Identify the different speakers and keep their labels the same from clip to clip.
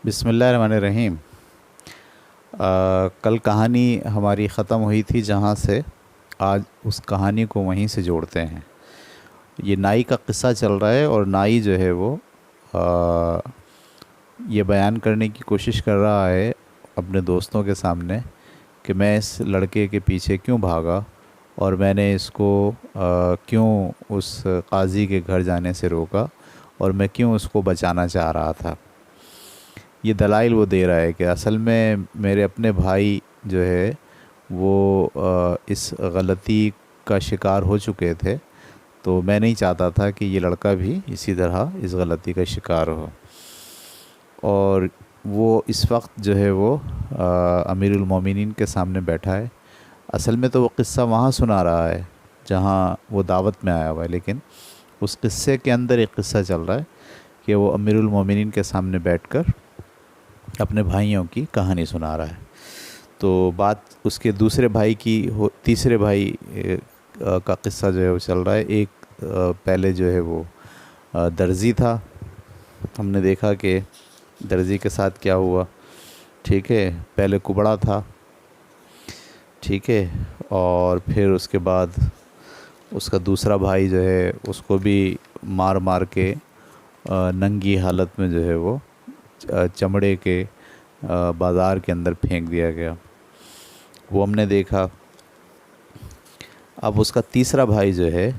Speaker 1: بسم اللہ الرحمن الرحیم۔ کل کہانی ہماری ختم ہوئی تھی جہاں سے آج اس کہانی کو وہیں سے جوڑتے ہیں۔ یہ نائی کا قصہ چل رہا ہے اور نائی جو ہے وہ یہ بیان کرنے کی کوشش کر رہا ہے اپنے دوستوں کے سامنے کہ میں اس لڑکے کے پیچھے کیوں بھاگا اور میں نے اس کو کیوں اس قاضی کے گھر جانے سے روکا اور میں کیوں اس کو بچانا چاہ رہا تھا۔ یہ دلائل وہ دے رہا ہے کہ اصل میں میرے اپنے بھائی جو ہے وہ اس غلطی کا شکار ہو چکے تھے، تو میں نہیں چاہتا تھا کہ یہ لڑکا بھی اسی طرح اس غلطی کا شکار ہو۔ اور وہ اس وقت جو ہے وہ امیر المومنین کے سامنے بیٹھا ہے۔ اصل میں تو وہ قصہ وہاں سنا رہا ہے جہاں وہ دعوت میں آیا ہوا ہے، لیکن اس قصے کے اندر ایک قصہ چل رہا ہے کہ وہ امیر المومنین کے سامنے بیٹھ کر اپنے بھائیوں کی کہانی سنا رہا ہے۔ تو بات اس کے دوسرے بھائی کی تیسرے بھائی کا قصہ جو ہے وہ چل رہا ہے۔ ایک پہلے جو ہے وہ درزی تھا، ہم نے دیکھا کہ درزی کے ساتھ کیا ہوا، ٹھیک ہے، پہلے کبڑا تھا، ٹھیک ہے، اور پھر اس کے بعد اس کا دوسرا بھائی جو ہے اس کو بھی مار مار کے ننگی حالت میں جو ہے وہ چمڑے کے بازار کے اندر پھینک دیا گیا، وہ ہم نے دیکھا۔ اب اس کا تیسرا بھائی جو ہے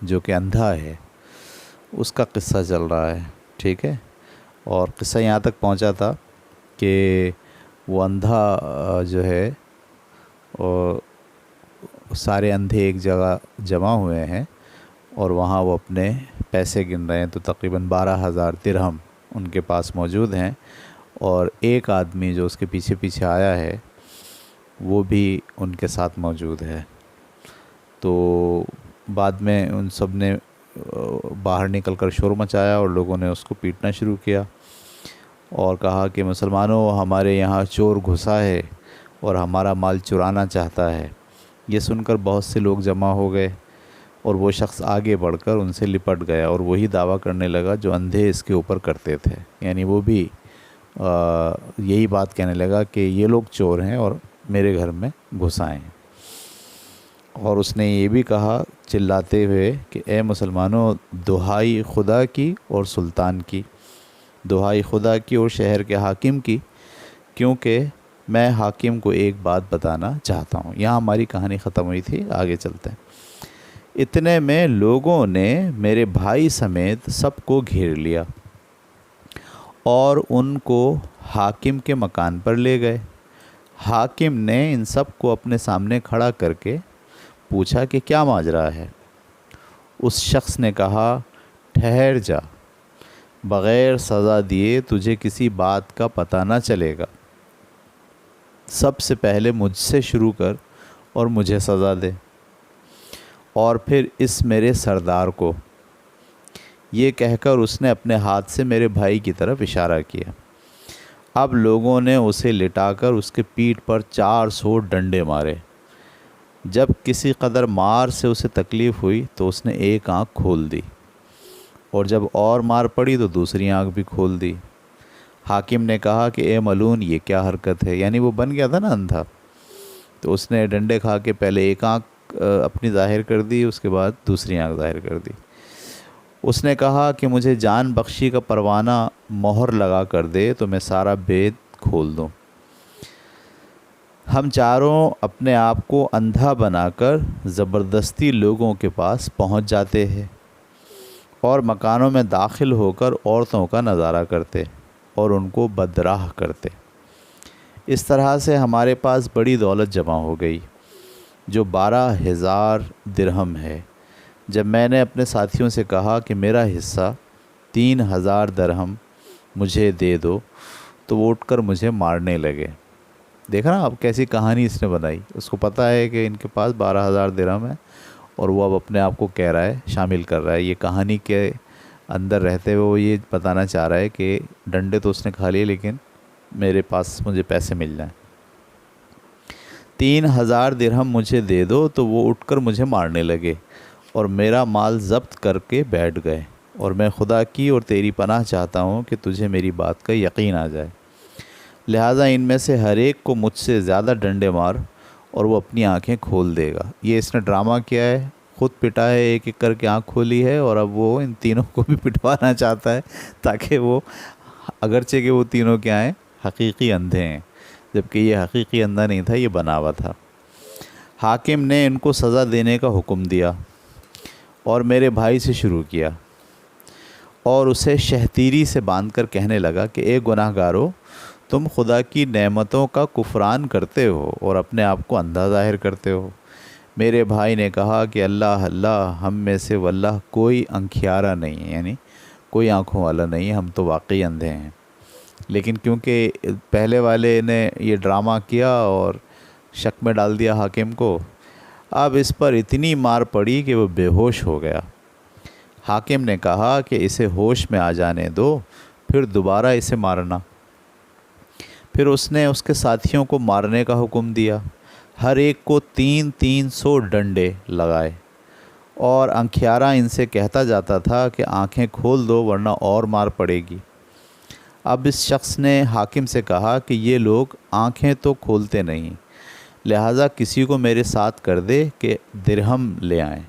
Speaker 1: جو کہ اندھا ہے، اس کا قصہ چل رہا ہے، ٹھیک ہے، اور قصہ یہاں تک پہنچا تھا کہ وہ اندھا جو ہے سارے اندھے ایک جگہ جمع ہوئے ہیں اور وہاں وہ اپنے پیسے گن رہے ہیں، تو تقریباً 12,000 درہم ان کے پاس موجود ہیں، اور ایک آدمی جو اس کے پیچھے پیچھے آیا ہے وہ بھی ان کے ساتھ موجود ہے۔ تو بعد میں ان سب نے باہر نکل کر شور مچایا اور لوگوں نے اس کو پیٹنا شروع کیا اور کہا کہ مسلمانوں، ہمارے یہاں چور گھسا ہے اور ہمارا مال چرانا چاہتا ہے۔ یہ سن کر بہت سے لوگ جمع ہو گئے اور وہ شخص آگے بڑھ کر ان سے لپٹ گیا اور وہی دعویٰ کرنے لگا جو اندھے اس کے اوپر کرتے تھے، یعنی وہ بھی یہی بات کہنے لگا کہ یہ لوگ چور ہیں اور میرے گھر میں گھس آئے ہیں۔ اور اس نے یہ بھی کہا چلاتے ہوئے کہ اے مسلمانوں، دہائی خدا کی اور سلطان کی، دہائی خدا کی اور شہر کے حاکم کی، کیونکہ میں حاکم کو ایک بات بتانا چاہتا ہوں۔ یہاں ہماری کہانی ختم ہوئی تھی، آگے چلتے ہیں۔ اتنے میں لوگوں نے میرے بھائی سمیت سب کو گھیر لیا اور ان کو حاکم کے مکان پر لے گئے۔ حاکم نے ان سب کو اپنے سامنے کھڑا کر کے پوچھا کہ کیا ماجرا ہے۔ اس شخص نے کہا، ٹھہر جا، بغیر سزا دیے تجھے کسی بات کا پتہ نہ چلے گا۔ سب سے پہلے مجھ سے شروع کر اور مجھے سزا دے، اور پھر اس میرے سردار کو۔ یہ کہہ کر اس نے اپنے ہاتھ سے میرے بھائی کی طرف اشارہ کیا۔ اب لوگوں نے اسے لٹا کر اس کے پیٹھ پر 400 ڈنڈے مارے۔ جب کسی قدر مار سے اسے تکلیف ہوئی تو اس نے ایک آنکھ کھول دی، اور جب اور مار پڑی تو دوسری آنکھ بھی کھول دی۔ حاکم نے کہا کہ اے ملعون، یہ کیا حرکت ہے؟ یعنی وہ بن گیا تھا نا اندھا، تو اس نے ڈنڈے کھا کے پہلے ایک آنکھ اپنی ظاہر کر دی، اس کے بعد دوسری آنکھ ظاہر کر دی۔ اس نے کہا کہ مجھے جان بخشی کا پروانہ مہر لگا کر دے تو میں سارا بید کھول دوں۔ ہم چاروں اپنے آپ کو اندھا بنا کر زبردستی لوگوں کے پاس پہنچ جاتے ہیں اور مکانوں میں داخل ہو کر عورتوں کا نظارہ کرتے اور ان کو بدراہ کرتے۔ اس طرح سے ہمارے پاس بڑی دولت جمع ہو گئی جو 12,000 درہم ہے۔ جب میں نے اپنے ساتھیوں سے کہا کہ میرا حصہ 3,000 درہم مجھے دے دو تو وہ اٹھ کر مجھے مارنے لگے۔ دیکھا نا اب کیسی کہانی اس نے بنائی، اس کو پتہ ہے کہ ان کے پاس 12,000 درہم ہے اور وہ اب اپنے آپ کو کہہ رہا ہے، شامل کر رہا ہے۔ یہ کہانی کے اندر رہتے ہوئے وہ یہ بتانا چاہ رہا ہے کہ ڈنڈے تو اس نے کھا لیے لیکن میرے پاس مجھے پیسے مل جائیں۔ 3,000 درہم مجھے دے دو تو وہ اٹھ کر مجھے مارنے لگے اور میرا مال ضبط کر کے بیٹھ گئے، اور میں خدا کی اور تیری پناہ چاہتا ہوں کہ تجھے میری بات کا یقین آ جائے۔ لہٰذا ان میں سے ہر ایک کو مجھ سے زیادہ ڈنڈے مار اور وہ اپنی آنکھیں کھول دے گا۔ یہ اس نے ڈرامہ کیا ہے، خود پٹا ہے، ایک ایک کر کے آنکھ کھولی ہے، اور اب وہ ان تینوں کو بھی پٹوانا چاہتا ہے تاکہ وہ، اگرچہ کہ وہ تینوں کیا ہیں، حقیقی اندھے ہیں، جبکہ یہ حقیقی اندھا نہیں تھا، یہ بنا ہوا تھا۔ حاکم نے ان کو سزا دینے کا حکم دیا اور میرے بھائی سے شروع کیا اور اسے شہتیری سے باندھ کر کہنے لگا کہ اے گناہ گارو، تم خدا کی نعمتوں کا کفران کرتے ہو اور اپنے آپ کو اندھا ظاہر کرتے ہو۔ میرے بھائی نے کہا کہ اللہ اللہ، ہم میں سے واللہ کوئی انکھیارا نہیں ہے، یعنی کوئی آنکھوں والا نہیں ہے، ہم تو واقعی اندھے ہیں۔ لیکن کیونکہ پہلے والے نے یہ ڈرامہ کیا اور شک میں ڈال دیا حاکم کو، اب اس پر اتنی مار پڑی کہ وہ بے ہوش ہو گیا۔ حاکم نے کہا کہ اسے ہوش میں آ جانے دو، پھر دوبارہ اسے مارنا۔ پھر اس نے اس کے ساتھیوں کو مارنے کا حکم دیا، ہر ایک کو 300 ڈنڈے لگائے، اور انکھیارا ان سے کہتا جاتا تھا کہ آنکھیں کھول دو ورنہ اور مار پڑے گی۔ اب اس شخص نے حاکم سے کہا کہ یہ لوگ آنکھیں تو کھولتے نہیں، لہٰذا کسی کو میرے ساتھ کر دے کہ درہم لے آئیں،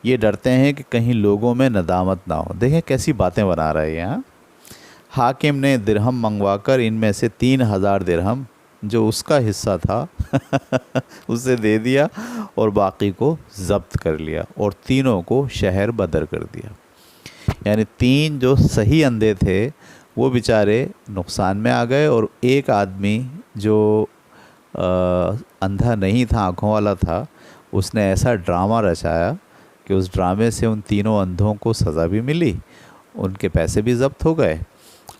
Speaker 1: یہ ڈرتے ہیں کہ کہیں لوگوں میں ندامت نہ ہو۔ دیکھیں کیسی باتیں بنا رہا ہے یہ، ہاں۔ حاکم نے درہم منگوا کر ان میں سے 3000 درہم جو اس کا حصہ تھا اسے دے دیا اور باقی کو ضبط کر لیا اور تینوں کو شہر بدر کر دیا۔ یعنی 3 جو صحیح اندھے تھے وہ بیچارے نقصان میں آ گئے، اور ایک آدمی جو اندھا نہیں تھا، آنکھوں والا تھا، اس نے ایسا ڈرامہ رچایا کہ اس ڈرامے سے ان تینوں اندھوں کو سزا بھی ملی، ان کے پیسے بھی ضبط ہو گئے،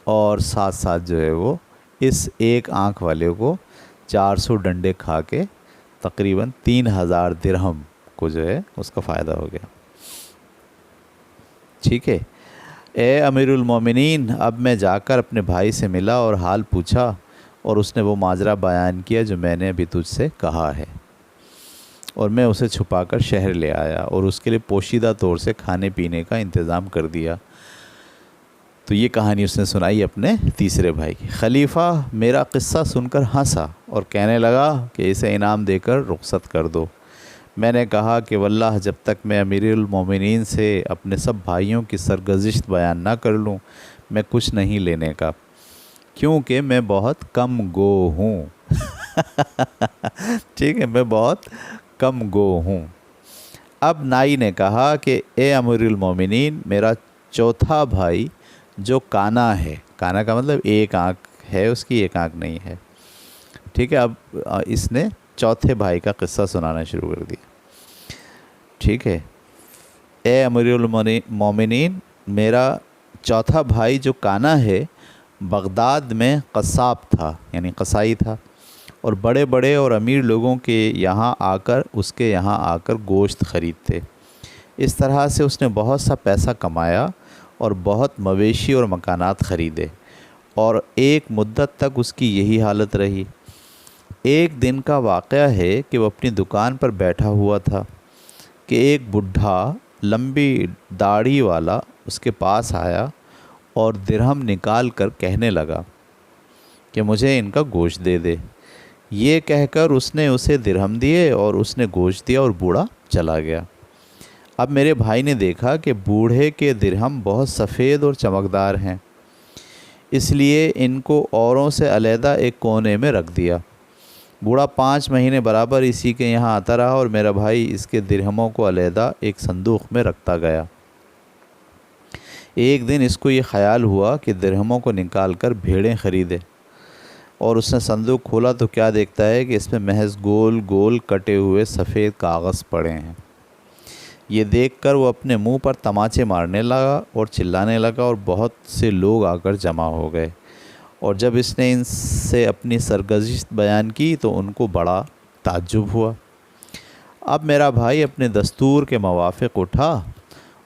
Speaker 1: اور ساتھ ساتھ جو ہے وہ اس ایک آنکھ والے کو 400 ڈنڈے کھا کے تقریباً 3000 درہم کو جو ہے اس کا فائدہ ہو گیا۔ ٹھیک ہے۔ اے امیر المومنین، اب میں جا کر اپنے بھائی سے ملا اور حال پوچھا، اور اس نے وہ ماجرا بیان کیا جو میں نے ابھی تجھ سے کہا ہے، اور میں اسے چھپا کر شہر لے آیا اور اس کے لیے پوشیدہ طور سے کھانے پینے کا انتظام کر دیا۔ تو یہ کہانی اس نے سنائی اپنے تیسرے بھائی کی۔ خلیفہ میرا قصہ سن کر ہنسا اور کہنے لگا کہ اسے انعام دے کر رخصت کر دو۔ میں نے کہا کہ واللہ جب تک میں امیر المومنین سے اپنے سب بھائیوں کی سرگزشت بیان نہ کر لوں، میں کچھ نہیں لینے کا، کیونکہ میں بہت کم گو ہوں۔ ٹھیک ہے، میں بہت کم گو ہوں۔ اب نائی نے کہا کہ اے امیر المومنین، میرا چوتھا بھائی جو کانا ہے، کانا کا مطلب ایک آنکھ ہے اس کی، ایک آنکھ نہیں ہے، ٹھیک ہے۔ اب اس نے چوتھے بھائی کا قصہ سنانا شروع کر دیا۔ ٹھیک ہے، اے امیر المومنین، میرا چوتھا بھائی جو کانا ہے بغداد میں قصاب تھا، یعنی قصائی تھا، اور بڑے بڑے اور امیر لوگوں کے یہاں آ کر اس کے یہاں آ کر گوشت خریدتے۔ اس طرح سے اس نے بہت سا پیسہ کمایا اور بہت مویشی اور مکانات خریدے، اور ایک مدت تک اس کی یہی حالت رہی۔ ایک دن کا واقعہ ہے کہ وہ اپنی دکان پر بیٹھا ہوا تھا کہ ایک بڈھا لمبی داڑھی والا اس کے پاس آیا اور درہم نکال کر کہنے لگا کہ مجھے ان کا گوشت دے دے۔ یہ کہہ کر اس نے اسے درہم دیے اور اس نے گوشت دیا اور بوڑھا چلا گیا۔ اب میرے بھائی نے دیکھا کہ بوڑھے کے درہم بہت سفید اور چمکدار ہیں، اس لیے ان کو اوروں سے علیحدہ ایک کونے میں رکھ دیا۔ بوڑھا 5 مہینے برابر اسی کے یہاں آتا رہا، اور میرا بھائی اس کے درہموں کو علیحدہ ایک صندوق میں رکھتا گیا۔ ایک دن اس کو یہ خیال ہوا کہ درہموں کو نکال کر بھیڑیں خریدے، اور اس نے صندوق کھولا تو کیا دیکھتا ہے کہ اس میں محض گول گول کٹے ہوئے سفید کاغذ پڑے ہیں۔ یہ دیکھ کر وہ اپنے منہ پر تماچے مارنے لگا اور چلانے لگا، اور بہت سے لوگ آ کر جمع ہو گئے، اور جب اس نے ان سے اپنی سرگزشت بیان کی تو ان کو بڑا تعجب ہوا۔ اب میرا بھائی اپنے دستور کے موافق اٹھا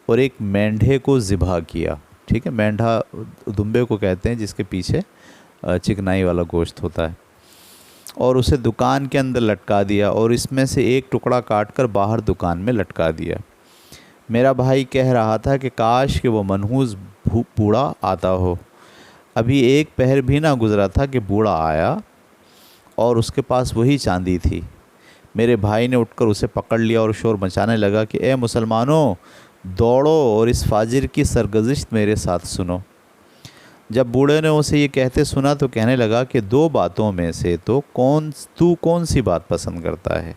Speaker 1: اور ایک مینڈھے کو ذبح کیا۔ ٹھیک ہے، مینڈھا دمبے کو کہتے ہیں جس کے پیچھے چکنائی والا گوشت ہوتا ہے، اور اسے دکان کے اندر لٹکا دیا، اور اس میں سے ایک ٹکڑا کاٹ کر باہر دکان میں لٹکا دیا۔ میرا بھائی کہہ رہا تھا کہ کاش کہ وہ منحوس بوڑھا آتا ہو، ابھی ایک پہر بھی نہ گزرا تھا کہ بوڑھا آیا اور اس کے پاس وہی چاندی تھی۔ میرے بھائی نے اٹھ کر اسے پکڑ لیا اور شور مچانے لگا کہ اے مسلمانوں، دوڑو اور اس فاجر کی سرگزشت میرے ساتھ سنو۔ جب بوڑھے نے اسے یہ کہتے سنا تو کہنے لگا کہ دو باتوں میں سے تو کون سی بات پسند کرتا ہے؟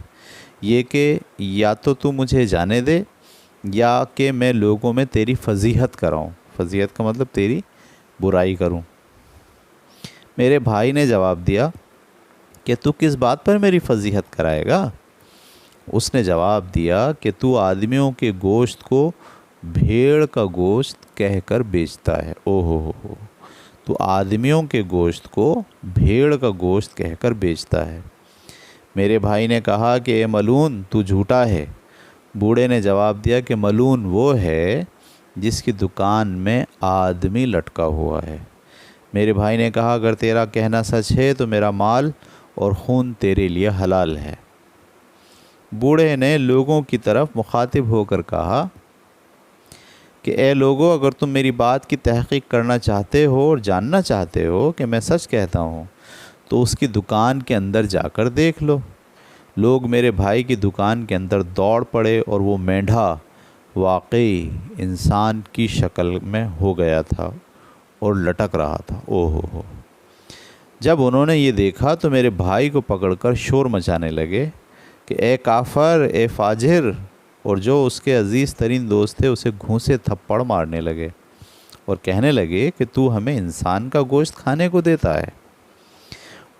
Speaker 1: یہ کہ یا تو مجھے جانے دے یا کہ میں لوگوں میں تیری فضیحت کراؤں۔ فضیحت کا مطلب تیری برائی کروں۔ میرے بھائی نے جواب دیا کہ تو کس بات پر میری فضیحت کرائے گا؟ اس نے جواب دیا کہ تو آدمیوں کے گوشت کو بھیڑ کا گوشت کہہ کر بیچتا ہے۔ او ہو، تو آدمیوں کے گوشت کو بھیڑ کا گوشت کہہ کر بیچتا ہے۔ میرے بھائی نے کہا کہ اے ملعون، تو جھوٹا ہے۔ بوڑھے نے جواب دیا کہ ملعون وہ ہے جس کی دکان میں آدمی لٹکا ہوا ہے۔ میرے بھائی نے کہا اگر تیرا کہنا سچ ہے تو میرا مال اور خون تیرے لیے حلال ہے۔ بوڑھے نے لوگوں کی طرف مخاطب ہو کر کہا کہ اے لوگو، اگر تم میری بات کی تحقیق کرنا چاہتے ہو اور جاننا چاہتے ہو کہ میں سچ کہتا ہوں تو اس کی دکان کے اندر جا کر دیکھ لو۔ لوگ میرے بھائی کی دکان کے اندر دوڑ پڑے اور وہ مینڈھا واقعی انسان کی شکل میں ہو گیا تھا اور لٹک رہا تھا۔ او ہو، جب انہوں نے یہ دیکھا تو میرے بھائی کو پکڑ کر شور مچانے لگے کہ اے کافر، اے فاجر، اور جو اس کے عزیز ترین دوست تھے اسے گھونسے تھپڑ مارنے لگے اور کہنے لگے کہ تو ہمیں انسان کا گوشت کھانے کو دیتا ہے۔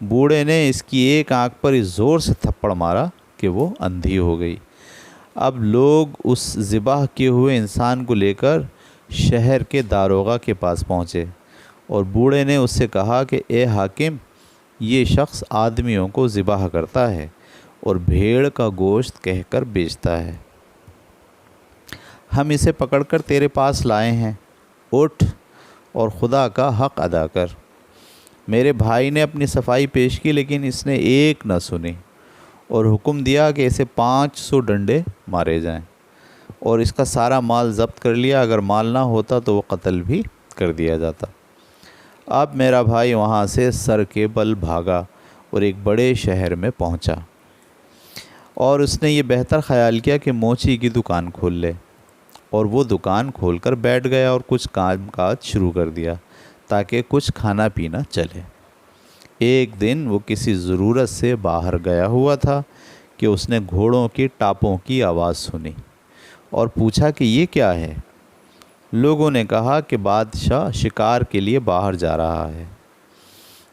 Speaker 1: بوڑھے نے اس کی ایک آنکھ پر اس زور سے تھپڑ مارا کہ وہ اندھی ہو گئی۔ اب لوگ اس ذبح کیے ہوئے انسان کو لے کر شہر کے داروغہ کے پاس پہنچے اور بوڑھے نے اس سے کہا کہ اے حاکم، یہ شخص آدمیوں کو ذبح کرتا ہے اور بھیڑ کا گوشت کہہ کر بیچتا ہے۔ ہم اسے پکڑ کر تیرے پاس لائے ہیں، اٹھ اور خدا کا حق ادا کر۔ میرے بھائی نے اپنی صفائی پیش کی لیکن اس نے ایک نہ سنی اور حکم دیا کہ اسے 500 ڈنڈے مارے جائیں اور اس کا سارا مال ضبط کر لیا۔ اگر مال نہ ہوتا تو وہ قتل بھی کر دیا جاتا۔ اب میرا بھائی وہاں سے سر کے بل بھاگا اور ایک بڑے شہر میں پہنچا اور اس نے یہ بہتر خیال کیا کہ موچی کی دکان کھول لے، اور وہ دکان کھول کر بیٹھ گیا اور کچھ کام کاج شروع کر دیا تاکہ کچھ کھانا پینا چلے۔ ایک دن وہ کسی ضرورت سے باہر گیا ہوا تھا کہ اس نے گھوڑوں کی ٹاپوں کی آواز سنی اور پوچھا کہ یہ کیا ہے؟ لوگوں نے کہا کہ بادشاہ شکار کے لیے باہر جا رہا ہے۔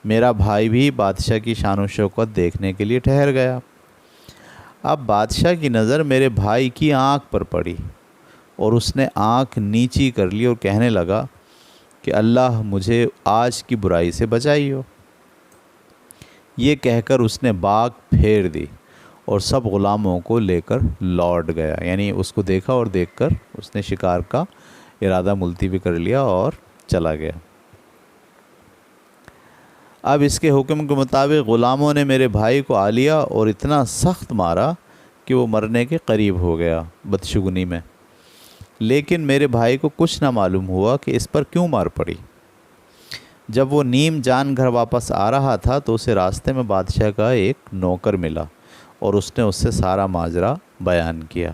Speaker 1: میرا بھائی بھی بادشاہ کی شان و شوکت دیکھنے کے لیے ٹھہر گیا۔ اب بادشاہ کی نظر میرے بھائی کی آنکھ پر پڑی اور اس نے آنکھ نیچی کر لی اور کہنے لگا کہ اللہ مجھے آج کی برائی سے بچائی ہو۔ یہ کہہ کر اس نے باغ پھیر دی اور سب غلاموں کو لے کر لوٹ گیا، یعنی اس کو دیکھا اور دیکھ کر اس نے شکار کا ارادہ ملتوی کر لیا اور چلا گیا۔ اب اس کے حکم کے مطابق غلاموں نے میرے بھائی کو آ لیا اور اتنا سخت مارا کہ وہ مرنے کے قریب ہو گیا بدشگونی میں، لیکن میرے بھائی کو کچھ نہ معلوم ہوا کہ اس پر کیوں مار پڑی۔ جب وہ نیم جان گھر واپس آ رہا تھا تو اسے راستے میں بادشاہ کا ایک نوکر ملا اور اس نے اس سے سارا ماجرا بیان کیا۔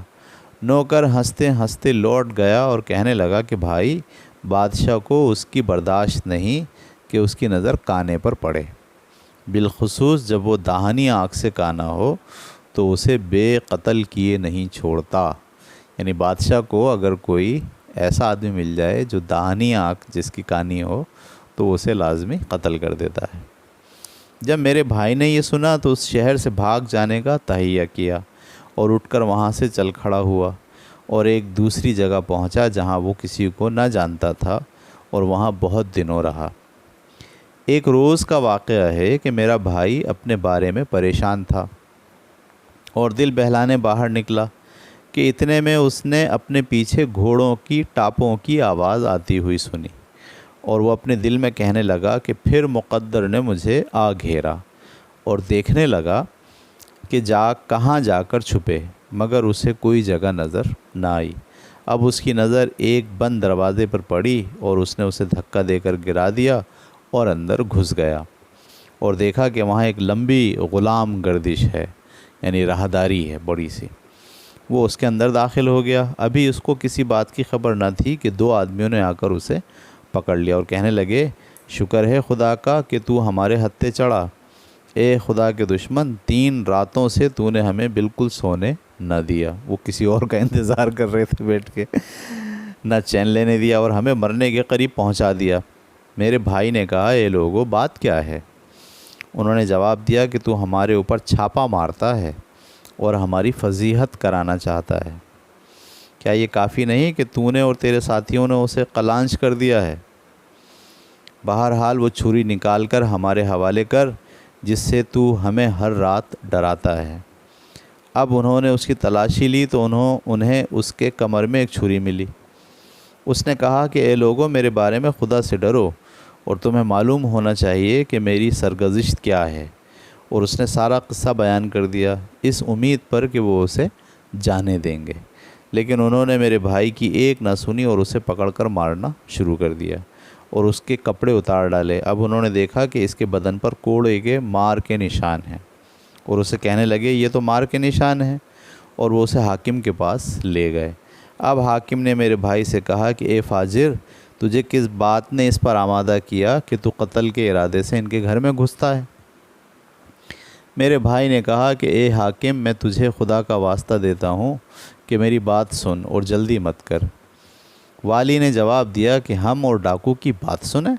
Speaker 1: نوکر ہنستے ہنستے لوٹ گیا اور کہنے لگا کہ بھائی، بادشاہ کو اس کی برداشت نہیں کہ اس کی نظر کانے پر پڑے، بالخصوص جب وہ داہنی آنکھ سے کانا ہو تو اسے بے قتل کیے نہیں چھوڑتا۔ یعنی بادشاہ کو اگر کوئی ایسا آدمی مل جائے جو داہنی آنکھ جس کی کانی ہو تو اسے لازمی قتل کر دیتا ہے۔ جب میرے بھائی نے یہ سنا تو اس شہر سے بھاگ جانے کا تہیہ کیا اور اٹھ کر وہاں سے چل کھڑا ہوا اور ایک دوسری جگہ پہنچا جہاں وہ کسی کو نہ جانتا تھا اور وہاں بہت دنوں رہا۔ ایک روز کا واقعہ ہے کہ میرا بھائی اپنے بارے میں پریشان تھا اور دل بہلانے باہر نکلا کہ اتنے میں اس نے اپنے پیچھے گھوڑوں کی ٹاپوں کی آواز آتی ہوئی سنی اور وہ اپنے دل میں کہنے لگا کہ پھر مقدر نے مجھے آ گھیرا، اور دیکھنے لگا کہ کہاں جا کر چھپے، مگر اسے کوئی جگہ نظر نہ آئی۔ اب اس کی نظر ایک بند دروازے پر پڑی اور اس نے اسے دھکا دے کر گرا دیا اور اندر گھس گیا اور دیکھا کہ وہاں ایک لمبی غلام گردش ہے، یعنی راہداری ہے بڑی سی۔ وہ اس کے اندر داخل ہو گیا۔ ابھی اس کو کسی بات کی خبر نہ تھی کہ دو آدمیوں نے آ کر اسے پکڑ لیا اور کہنے لگے، شکر ہے خدا کا کہ تو ہمارے ہتھے چڑھا۔ اے خدا کے دشمن، 3 راتوں سے تو نے ہمیں بالکل سونے نہ دیا۔ وہ کسی اور کا انتظار کر رہے تھے بیٹھ کے، نہ چین لینے دیا اور ہمیں مرنے کے قریب پہنچا دیا۔ میرے بھائی نے کہا، اے لوگو، بات کیا ہے؟ انہوں نے جواب دیا کہ تو ہمارے اوپر چھاپا مارتا ہے اور ہماری فضیحت کرانا چاہتا ہے۔ کیا یہ کافی نہیں کہ تو نے اور تیرے ساتھیوں نے اسے قلانچ کر دیا ہے؟ بہرحال وہ چھری نکال کر ہمارے حوالے کر، جس سے تو ہمیں ہر رات ڈراتا ہے۔ اب انہوں نے اس کی تلاشی لی تو انہیں اس کے کمر میں ایک چھری ملی۔ اس نے کہا کہ اے لوگو، میرے بارے میں خدا سے ڈرو اور تمہیں معلوم ہونا چاہیے کہ میری سرگزشت کیا ہے۔ اور اس نے سارا قصہ بیان کر دیا، اس امید پر کہ وہ اسے جانے دیں گے، لیکن انہوں نے میرے بھائی کی ایک نہ سنی اور اسے پکڑ کر مارنا شروع کر دیا اور اس کے کپڑے اتار ڈالے۔ اب انہوں نے دیکھا کہ اس کے بدن پر کوڑے کے مار کے نشان ہیں اور اسے کہنے لگے، یہ تو مار کے نشان ہیں، اور وہ اسے حاکم کے پاس لے گئے۔ اب حاکم نے میرے بھائی سے کہا کہ اے فاجر، تجھے کس بات نے اس پر آمادہ کیا کہ تو قتل کے ارادے سے ان کے گھر میں گھستا ہے؟ میرے بھائی نے کہا کہ اے حاکم، میں تجھے خدا کا واسطہ دیتا ہوں کہ میری بات سن اور جلدی مت کر۔ والی نے جواب دیا کہ ہم اور ڈاکو کی بات سنیں،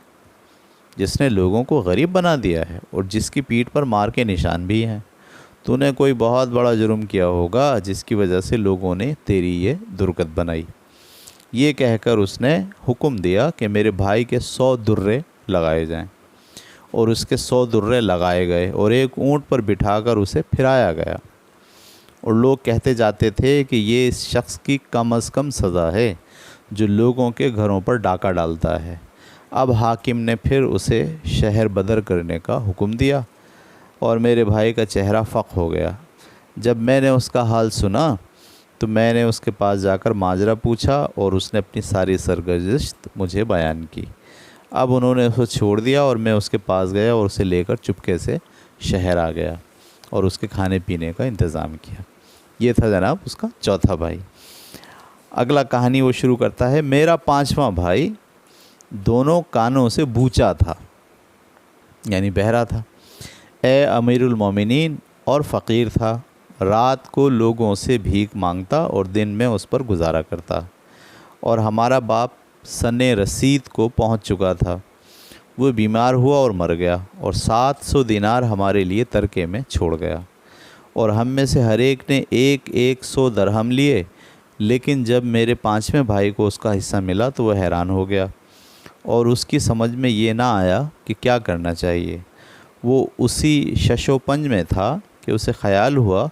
Speaker 1: جس نے لوگوں کو غریب بنا دیا ہے اور جس کی پیٹھ پر مار کے نشان بھی ہیں۔ تو نے کوئی بہت بڑا جرم کیا ہوگا جس کی وجہ سے لوگوں نے تیری یہ درگت بنائی۔ یہ کہہ کر اس نے حکم دیا کہ میرے بھائی کے 100 درے لگائے جائیں، اور اس کے 100 درے لگائے گئے اور ایک اونٹ پر بٹھا کر اسے پھرایا گیا۔ اور لوگ کہتے جاتے تھے کہ یہ اس شخص کی کم از کم سزا ہے جو لوگوں کے گھروں پر ڈاکہ ڈالتا ہے۔ اب حاکم نے پھر اسے شہر بدر کرنے کا حکم دیا اور میرے بھائی کا چہرہ فق ہو گیا۔ جب میں نے اس کا حال سنا تو میں نے اس کے پاس جا کر ماجرا پوچھا اور اس نے اپنی ساری سرگزشت مجھے بیان کی۔ اب انہوں نے اسے چھوڑ دیا اور میں اس کے پاس گیا اور اسے لے کر چپکے سے شہر آ گیا اور اس کے کھانے پینے کا انتظام کیا۔ یہ تھا جناب اس کا چوتھا بھائی۔ اگلا کہانی وہ شروع کرتا ہے، میرا 5واں بھائی دونوں کانوں سے بوچا تھا، یعنی بہرا تھا، اے امیر المومنین، اور فقیر تھا۔ رات کو لوگوں سے بھیک مانگتا اور دن میں اس پر گزارا کرتا، اور ہمارا باپ سن رسید کو پہنچ چکا تھا۔ وہ بیمار ہوا اور مر گیا اور 700 دینار ہمارے لیے ترکے میں چھوڑ گیا، اور ہم میں سے ہر ایک نے 100 درہم لیے۔ لیکن جب میرے 5ویں بھائی کو اس کا حصہ ملا تو وہ حیران ہو گیا اور اس کی سمجھ میں یہ نہ آیا کہ کیا کرنا چاہیے۔ وہ اسی شش و پنج میں تھا کہ اسے خیال ہوا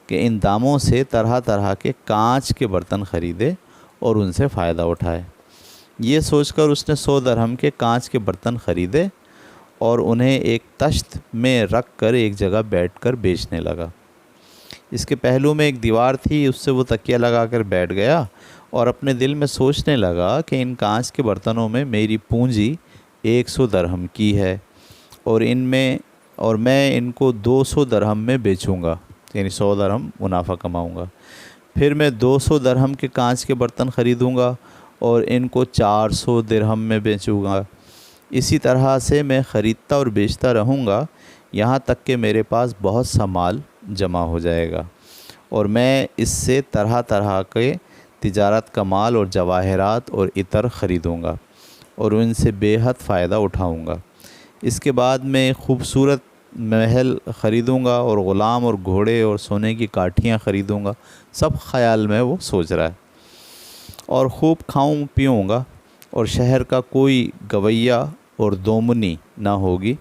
Speaker 1: کہ ان داموں سے طرح طرح کے کانچ کے برتن خریدے اور ان سے فائدہ اٹھائے۔ یہ سوچ کر اس نے 100 درہم کے کانچ کے برتن خریدے اور انہیں ایک تشت میں رکھ کر ایک جگہ بیٹھ کر بیچنے لگا۔ اس کے پہلو میں ایک دیوار تھی، اس سے وہ تکیہ لگا کر بیٹھ گیا اور اپنے دل میں سوچنے لگا کہ ان کانچ کے برتنوں میں میری پونجی 100 درہم کی ہے اور میں ان کو 200 درہم میں بیچوں گا، یعنی 100 درہم منافع کماؤں گا۔ پھر میں 200 درہم کے کانچ کے برتن خریدوں گا اور ان کو 400 درہم میں بیچوں گا۔ اسی طرح سے میں خریدتا اور بیچتا رہوں گا یہاں تک کہ میرے پاس بہت سا مال جمع ہو جائے گا، اور میں اس سے طرح طرح کے تجارت کا مال اور جواہرات اور عطر خریدوں گا اور ان سے بے حد فائدہ اٹھاؤں گا۔ اس کے بعد میں خوبصورت محل خریدوں گا اور غلام اور گھوڑے اور سونے کی کاٹھیاں خریدوں گا۔ سب خیال میں وہ سوچ رہا ہے، اور خوب کھاؤں پیوں گا، اور شہر کا کوئی گویا اور دومنی نہ ہوگی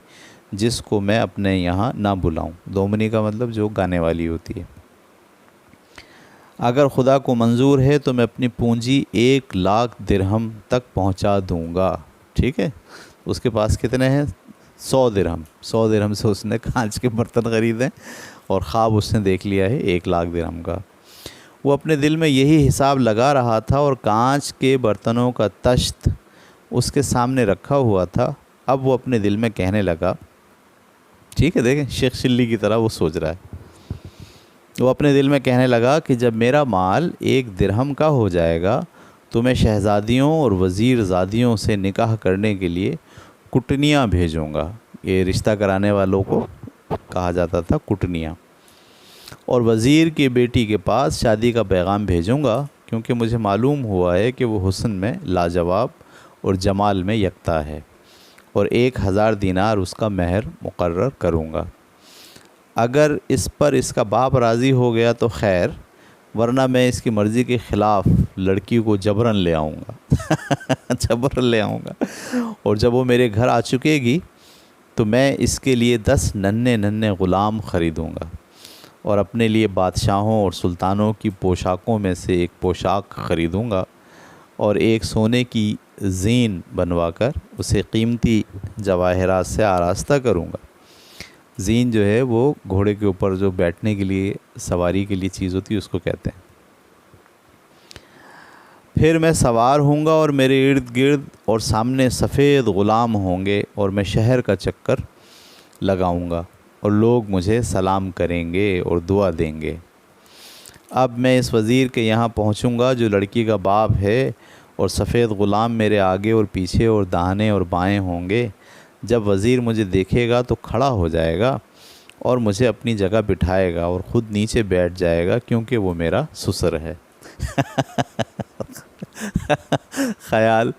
Speaker 1: جس کو میں اپنے یہاں نہ بلاؤں۔ دومنی کا مطلب جو گانے والی ہوتی ہے۔ اگر خدا کو منظور ہے تو میں اپنی پونجی 1,00,000 درہم تک پہنچا دوں گا۔ ٹھیک ہے، اس کے پاس کتنے ہیں؟ 100 درہم۔ 100 درہم سے اس نے کانچ کے برتن خریدے اور خواب اس نے دیکھ لیا ہے 1,00,000 درہم کا۔ وہ اپنے دل میں یہی حساب لگا رہا تھا اور کانچ کے برتنوں کا تشت اس کے سامنے رکھا ہوا تھا اب وہ اپنے دل میں کہنے لگا، ٹھیک ہے دیکھیں شیخ شلی کی طرح وہ سوچ رہا ہے، وہ اپنے دل میں کہنے لگا کہ جب میرا مال 1 درہم کا ہو جائے گا تو میں شہزادیوں اور وزیر زادیوں سے نکاح کرنے کے لیے کٹنیاں بھیجوں گا۔ یہ رشتہ کرانے والوں کو کہا جاتا تھا کٹنیاں، اور وزیر کی بیٹی کے پاس شادی کا پیغام بھیجوں گا، کیونکہ مجھے معلوم ہوا ہے کہ وہ حسن میں لاجواب اور جمال میں یکتا ہے، اور 1000 دینار اس کا مہر مقرر کروں گا۔ اگر اس پر اس کا باپ راضی ہو گیا تو خیر، ورنہ میں اس کی مرضی کے خلاف لڑکی کو جبراً لے آؤں گا جبراً لے آؤں گا، اور جب وہ میرے گھر آ چکے گی تو میں اس کے لیے 10 ننھے غلام خریدوں گا، اور اپنے لیے بادشاہوں اور سلطانوں کی پوشاکوں میں سے ایک پوشاک خریدوں گا، اور ایک سونے کی زین بنوا کر اسے قیمتی جواہرات سے آراستہ کروں گا۔ زین جو ہے وہ گھوڑے کے اوپر جو بیٹھنے کے لیے، سواری کے لیے چیز ہوتی ہے، اس کو کہتے ہیں۔ پھر میں سوار ہوں گا اور میرے ارد گرد اور سامنے سفید غلام ہوں گے، اور میں شہر کا چکر لگاؤں گا اور لوگ مجھے سلام کریں گے اور دعا دیں گے۔ اب میں اس وزیر کے یہاں پہنچوں گا جو لڑکی کا باپ ہے، اور سفید غلام میرے آگے اور پیچھے اور داہنے اور بائیں ہوں گے۔ جب وزیر مجھے دیکھے گا تو کھڑا ہو جائے گا اور مجھے اپنی جگہ بٹھائے گا اور خود نیچے بیٹھ جائے گا، کیونکہ وہ میرا سسر ہے۔ خیال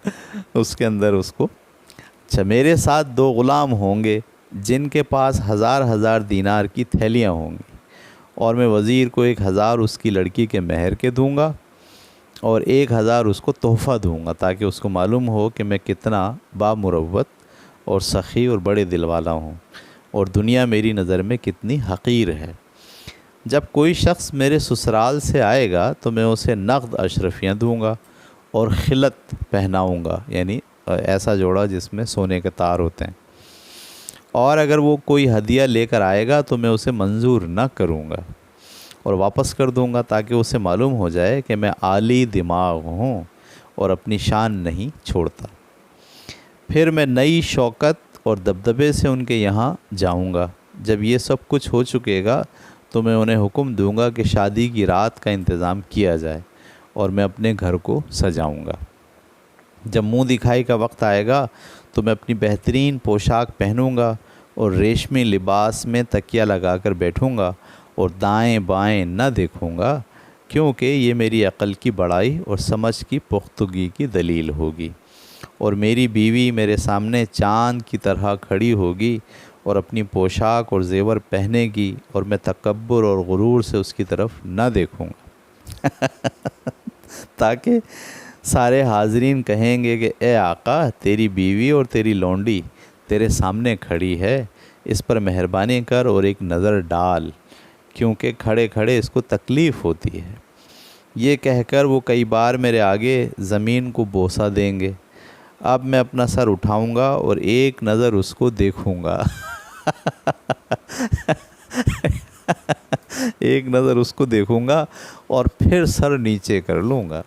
Speaker 1: اس کے اندر اس کو، اچھا میرے ساتھ 2 غلام ہوں گے جن کے پاس 1000 دینار کی تھیلیاں ہوں گی، اور میں وزیر کو 1000 اس کی لڑکی کے مہر کے دوں گا، اور 1000 اس کو تحفہ دوں گا، تاکہ اس کو معلوم ہو کہ میں کتنا بامروت اور سخی اور بڑے دل والا ہوں، اور دنیا میری نظر میں کتنی حقیر ہے۔ جب کوئی شخص میرے سسرال سے آئے گا تو میں اسے نقد اشرفیاں دوں گا اور خلعت پہناؤں گا، یعنی ایسا جوڑا جس میں سونے کے تار ہوتے ہیں، اور اگر وہ کوئی ہدیہ لے کر آئے گا تو میں اسے منظور نہ کروں گا اور واپس کر دوں گا، تاکہ اسے معلوم ہو جائے کہ میں عالی دماغ ہوں اور اپنی شان نہیں چھوڑتا۔ پھر میں نئی شوکت اور دبدبے سے ان کے یہاں جاؤں گا۔ جب یہ سب کچھ ہو چکے گا تو میں انہیں حکم دوں گا کہ شادی کی رات کا انتظام کیا جائے، اور میں اپنے گھر کو سجاؤں گا۔ جب منہ دکھائی کا وقت آئے گا تو میں اپنی بہترین پوشاک پہنوں گا اور ریشمی لباس میں تکیہ لگا کر بیٹھوں گا اور دائیں بائیں نہ دیکھوں گا، کیونکہ یہ میری عقل کی بڑائی اور سمجھ کی پختگی کی دلیل ہوگی، اور میری بیوی میرے سامنے چاند کی طرح کھڑی ہوگی اور اپنی پوشاک اور زیور پہنے گی، اور میں تکبر اور غرور سے اس کی طرف نہ دیکھوں گا تاکہ سارے حاضرین کہیں گے کہ اے آقا، تیری بیوی اور تیری لونڈی تیرے سامنے کھڑی ہے، اس پر مہربانی کر اور ایک نظر ڈال، کیونکہ کھڑے کھڑے اس کو تکلیف ہوتی ہے۔ یہ کہہ کر وہ کئی بار میرے آگے زمین کو بوسہ دیں گے۔ اب میں اپنا سر اٹھاؤں گا اور ایک نظر اس کو دیکھوں گا ایک نظر اس کو دیکھوں گا اور پھر سر نیچے کر لوں گا۔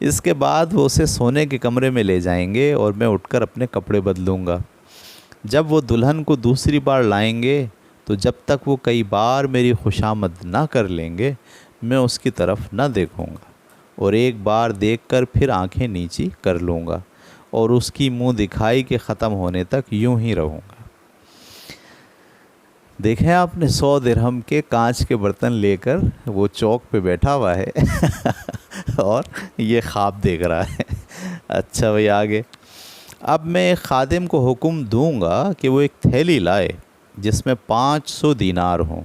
Speaker 1: اس کے بعد وہ اسے سونے کے کمرے میں لے جائیں گے اور میں اٹھ کر اپنے کپڑے بدلوں گا۔ جب وہ دلہن کو دوسری بار لائیں گے تو جب تک وہ کئی بار میری خوشامد نہ کر لیں گے میں اس کی طرف نہ دیکھوں گا، اور ایک بار دیکھ کر پھر آنکھیں نیچی کر لوں گا، اور اس کی منہ دکھائی کے ختم ہونے تک یوں ہی رہوں گا۔ دیکھیں آپ نے 100 درہم کے کانچ کے برتن لے کر وہ چوک پہ بیٹھا ہوا ہے اور یہ خواب دیکھ رہا ہے۔ اچھا بھئی آگے، اب میں ایک خادم کو حکم دوں گا کہ وہ ایک تھیلی لائے جس میں 500 دینار ہوں۔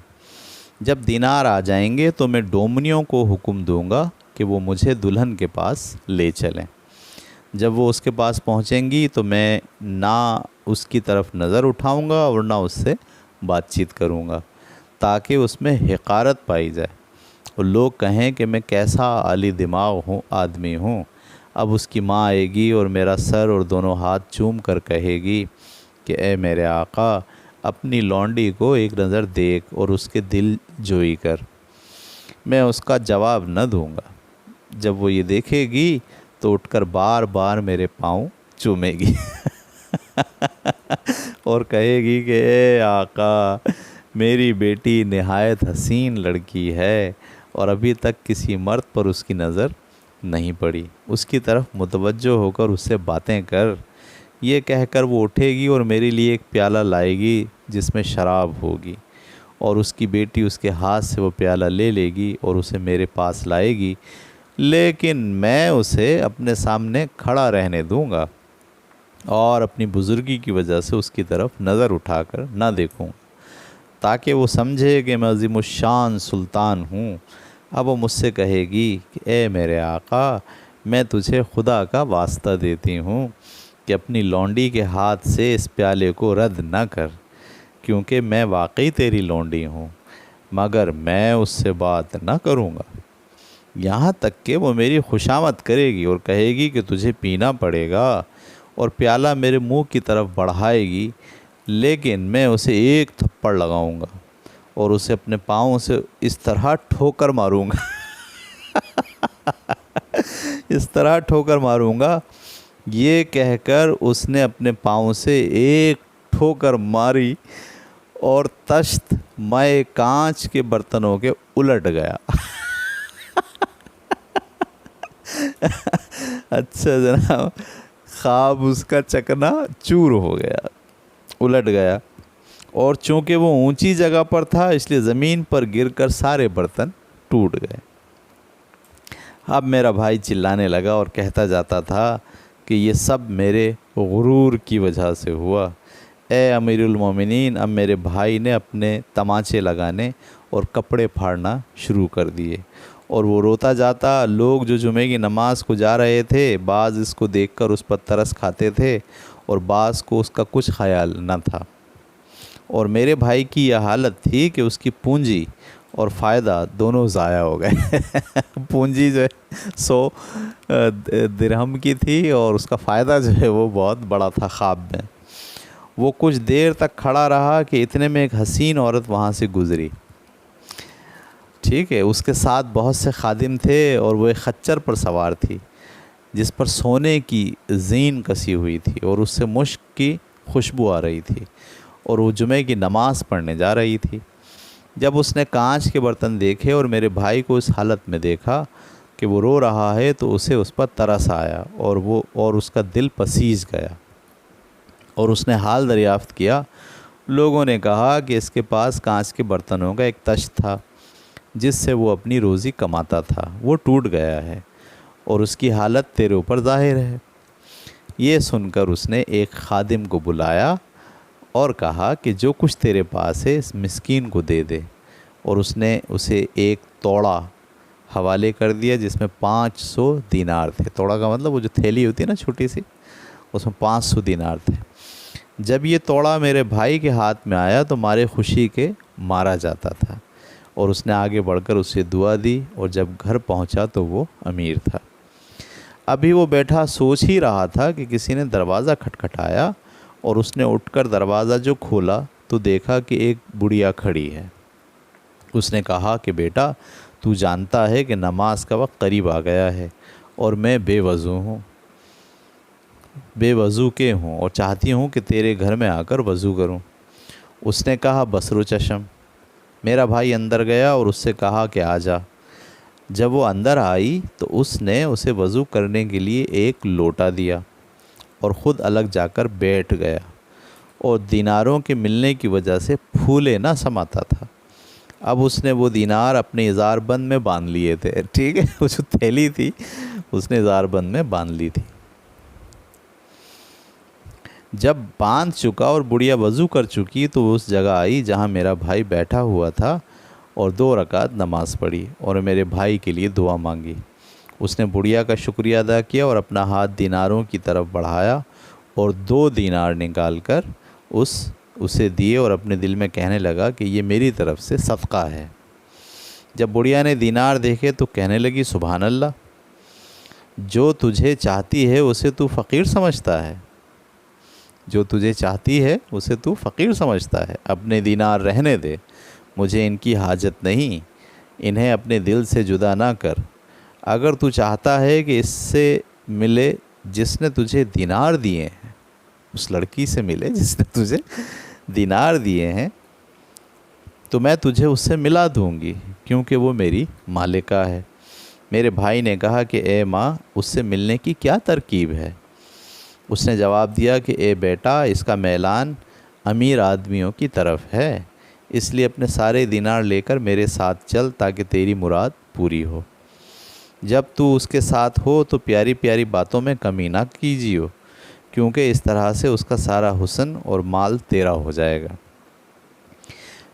Speaker 1: جب دینار آ جائیں گے تو میں ڈومنیوں کو حکم دوں گا کہ وہ مجھے دلہن کے پاس لے چلیں۔ جب وہ اس کے پاس پہنچیں گی تو میں نہ اس کی طرف نظر اٹھاؤں گا اور نہ اس سے بات چیت کروں گا، تاکہ اس میں حقارت پائی جائے اور لوگ کہیں کہ میں کیسا عالی دماغ ہوں آدمی ہوں۔ اب اس کی ماں آئے گی اور میرا سر اور دونوں ہاتھ چوم کر کہے گی کہ اے میرے آقا، اپنی لونڈی کو ایک نظر دیکھ اور اس کے دل جوئی کر۔ میں اس کا جواب نہ دوں گا۔ جب وہ یہ دیکھے گی تو اٹھ کر بار بار میرے پاؤں چومے گی اور کہے گی کہ اے آقا، میری بیٹی نہایت حسین لڑکی ہے اور ابھی تک کسی مرد پر اس کی نظر نہیں پڑی، اس کی طرف متوجہ ہو کر اس سے باتیں کر۔ یہ کہہ کر وہ اٹھے گی اور میرے لیے ایک پیالہ لائے گی جس میں شراب ہوگی، اور اس کی بیٹی اس کے ہاتھ سے وہ پیالہ لے لے گی اور اسے میرے پاس لائے گی، لیکن میں اسے اپنے سامنے کھڑا رہنے دوں گا اور اپنی بزرگی کی وجہ سے اس کی طرف نظر اٹھا کر نہ دیکھوں، تاکہ وہ سمجھے کہ میں عظیم الشان سلطان ہوں۔ اب وہ مجھ سے کہے گی کہ اے میرے آقا، میں تجھے خدا کا واسطہ دیتی ہوں کہ اپنی لونڈی کے ہاتھ سے اس پیالے کو رد نہ کر، کیونکہ میں واقعی تیری لونڈی ہوں، مگر میں اس سے بات نہ کروں گا، یہاں تک کہ وہ میری خوشامد کرے گی اور کہے گی کہ تجھے پینا پڑے گا، اور پیالہ میرے منہ کی طرف بڑھائے گی، لیکن میں اسے ایک تھپڑ لگاؤں گا اور اسے اپنے پاؤں سے اس طرح ٹھوکر ماروں گا اس طرح ٹھوکر ماروں گا۔ یہ کہہ کر اس نے اپنے پاؤں سے ایک ٹھوکر ماری اور تشت مائع کانچ کے برتنوں کے الٹ گیا۔ اچھا جناب، خواب اس کا چکنا چور ہو گیا، الٹ گیا، اور چونکہ وہ اونچی جگہ پر تھا اس لیے زمین پر گر کر سارے برتن ٹوٹ گئے۔ اب میرا بھائی چلانے لگا اور کہتا جاتا تھا کہ یہ سب میرے غرور کی وجہ سے ہوا۔ اے امیر المومنین، اب میرے بھائی نے اپنے تماچے لگانے اور کپڑے پھاڑنا شروع کر دیے، اور وہ روتا جاتا۔ لوگ جو جمعے کی نماز کو جا رہے تھے، بعض اس کو دیکھ کر اس پر ترس کھاتے تھے اور بعض کو اس کا کچھ خیال نہ تھا، اور میرے بھائی کی یہ حالت تھی کہ اس کی پونجی اور فائدہ دونوں ضائع ہو گئے۔ پونجی جو ہے 100 درہم کی تھی اور اس کا فائدہ جو ہے وہ بہت بڑا تھا خواب میں۔ وہ کچھ دیر تک کھڑا رہا کہ اتنے میں ایک حسین عورت وہاں سے گزری، ٹھیک ہے، اس کے ساتھ بہت سے خادم تھے اور وہ ایک خچر پر سوار تھی جس پر سونے کی زین کسی ہوئی تھی، اور اس سے مشک کی خوشبو آ رہی تھی، اور وہ جمعے کی نماز پڑھنے جا رہی تھی۔ جب اس نے کانچ کے برتن دیکھے اور میرے بھائی کو اس حالت میں دیکھا کہ وہ رو رہا ہے تو اسے اس پر ترس آیا اور اس کا دل پسیج گیا، اور اس نے حال دریافت کیا۔ لوگوں نے کہا کہ اس کے پاس کانچ کے برتنوں کا ایک تشت تھا جس سے وہ اپنی روزی کماتا تھا، وہ ٹوٹ گیا ہے اور اس کی حالت تیرے اوپر ظاہر ہے۔ یہ سن کر اس نے ایک خادم کو بلایا اور کہا کہ جو کچھ تیرے پاس ہے اس مسکین کو دے دے، اور اس نے اسے ایک توڑا حوالے کر دیا جس میں 500 دینار تھے۔ توڑا کا مطلب وہ جو تھیلی ہوتی ہے نا چھوٹی سی، اس میں 500 دینار تھے۔ جب یہ توڑا میرے بھائی کے ہاتھ میں آیا تو مارے خوشی کے مارا جاتا تھا، اور اس نے آگے بڑھ کر اسے دعا دی، اور جب گھر پہنچا تو وہ امیر تھا۔ ابھی وہ بیٹھا سوچ ہی رہا تھا کہ کسی نے دروازہ کھٹکھٹایا، اور اس نے اٹھ کر دروازہ جو کھولا تو دیکھا کہ ایک بڑھیا کھڑی ہے۔ اس نے کہا کہ بیٹا، تو جانتا ہے کہ نماز کا وقت قریب آ گیا ہے اور میں بے وضو کے ہوں اور چاہتی ہوں کہ تیرے گھر میں آ کر وضو کروں۔ اس نے کہا بصر و چشم۔ میرا بھائی اندر گیا اور اس سے کہا کہ آ جا۔ جب وہ اندر آئی تو اس نے اسے وضو کرنے کے لیے ایک لوٹا دیا اور خود الگ جا کر بیٹھ گیا، اور دیناروں کے ملنے کی وجہ سے پھولے نہ سماتا تھا۔ اب اس نے وہ دینار اپنے اظہار بند میں باندھ لیے تھے، ٹھیک ہے، وہ جو تھیلی تھی اس نے اظہار بند میں باندھ لی تھی۔ جب باندھ چکا اور بڑھیا وضو کر چکی تو وہ اس جگہ آئی جہاں میرا بھائی بیٹھا ہوا تھا، اور 2 رکعت نماز پڑھی اور میرے بھائی کے لیے دعا مانگی۔ اس نے بڑھیا کا شکریہ ادا کیا اور اپنا ہاتھ دیناروں کی طرف بڑھایا اور 2 دینار نکال کر اسے دیے، اور اپنے دل میں کہنے لگا کہ یہ میری طرف سے صدقہ ہے۔ جب بڑھیا نے دینار دیکھے تو کہنے لگی سبحان اللہ، جو تجھے چاہتی ہے اسے تو فقیر سمجھتا ہے، جو تجھے چاہتی ہے اسے تو فقیر سمجھتا ہے، اپنے دینار رہنے دے، مجھے ان کی حاجت نہیں، انہیں اپنے دل سے جدا نہ کر۔ اگر تو چاہتا ہے کہ اس سے ملے جس نے تجھے دینار دیے ہیں اس لڑکی سے ملے جس نے تجھے دینار دیے ہیں، تو میں تجھے اس سے ملا دوں گی، کیونکہ وہ میری مالکہ ہے۔ میرے بھائی نے کہا کہ اے ماں، اس سے ملنے کی کیا ترکیب ہے؟ اس نے جواب دیا کہ اے بیٹا، اس کا میلان امیر آدمیوں کی طرف ہے، اس لیے اپنے سارے دینار لے کر میرے ساتھ چل تاکہ تیری مراد پوری ہو۔ جب تو اس کے ساتھ ہو تو پیاری پیاری باتوں میں کمی نہ کیجیو، کیونکہ اس طرح سے اس کا سارا حسن اور مال تیرا ہو جائے گا۔